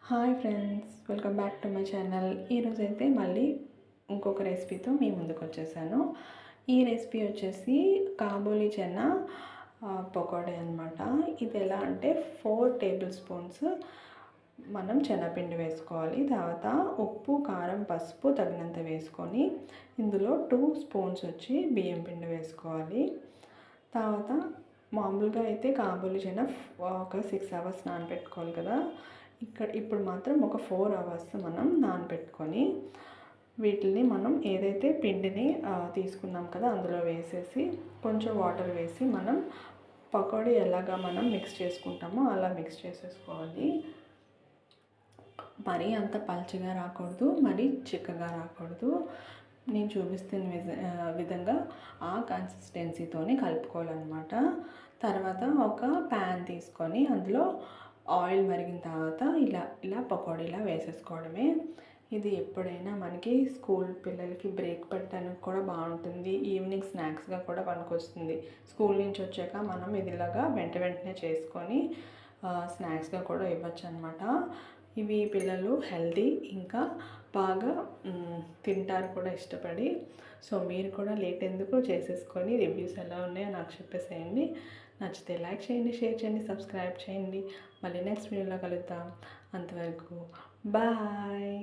Hi friends, welcome back to my channel. ఈరోజైతే మళ్ళీ ఇంకొక రెసిపీతో మీ ముందుకు వచ్చేసాను. ఈ రెసిపీ వచ్చేసి కాబూలీ చెన్నా పకోడీ అనమాట. ఇది ఎలా అంటే 4 టేబుల్ స్పూన్స్ మనం శనగపిండి వేసుకోవాలి. తర్వాత ఉప్పు, కారం, పసుపు తగినంత వేసుకొని ఇందులో 2 స్పూన్స్ వచ్చి బియ్యం పిండి వేసుకోవాలి. తర్వాత మామూలుగా అయితే కాబూలీ చెన్నా ఒక 6 అవర్స్ నానబెట్టుకోవాలి కదా. ఇప్పుడు మాత్రం ఒక 4 అవర్స్ మనం నానబెట్టుకొని వీటిని మనం ఏదైతే పిండిని తీసుకున్నాం కదా అందులో వేసేసి కొంచెం వాటర్ వేసి మనం పకోడీ ఎలాగా మనం మిక్స్ చేసుకుంటామో అలా మిక్స్ చేసేసుకోవాలి. మరీ అంత పల్చగా రాకూడదు, మరీ చిక్కగా రాకూడదు. నేను చూపిస్తున్న విధంగా ఆ కన్సిస్టెన్సీతోనే కలుపుకోవాలన్నమాట. తర్వాత ఒక ప్యాన్ తీసుకొని అందులో ఆయిల్ మరిగిన తర్వాత ఇలా పకోడీలా వేసేసుకోవడమే. ఇది ఎప్పుడైనా మనకి స్కూల్ పిల్లలకి బ్రేక్ పెట్టడానికి కూడా బాగుంటుంది. ఈవినింగ్ స్నాక్స్గా కూడా పనికొస్తుంది. స్కూల్ నుంచి వచ్చాక మనం ఇదిలాగా వెంటనే చేసుకొని స్నాక్స్గా కూడా ఇవ్వచ్చు అనమాట. ఇవి పిల్లలు హెల్తీ, ఇంకా బాగా తింటారు కూడా ఇష్టపడి. సో మీరు కూడా లేట్ ఎందుకు చేసేసుకొని రివ్యూస్ ఎలా ఉన్నాయో నాకు చెప్పేసేయండి. నచ్చితే లైక్ చేయండి, షేర్ చేయండి, సబ్స్క్రైబ్ చేయండి. మళ్ళీ నెక్స్ట్ వీడియోలో కలుద్దాం. అంతవరకు బాయ్.